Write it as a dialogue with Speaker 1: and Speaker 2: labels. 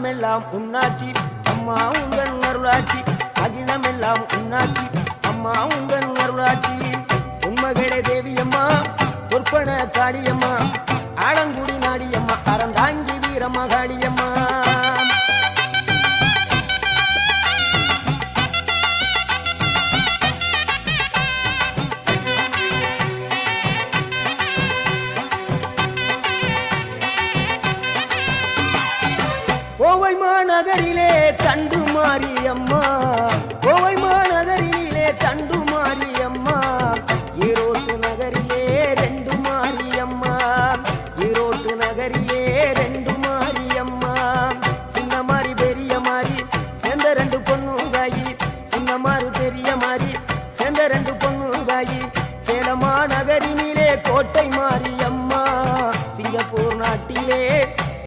Speaker 1: அகிலமெல்லாம் உன்னாட்சி அம்மா உங்கள் அருளாட்சி அகிலமெல்லாம் உன்னாட்சி அம்மா உங்கள் அருளாட்சி உண்மகளே தேவியம்மா பொற்பன காளியம்மா ஆலங்குடி நாடியம்மா அறந்தாங்கி வீரம்மா காளியம்மா கோவை மாநகரிலே தண்டு மாரியம்மா கோவை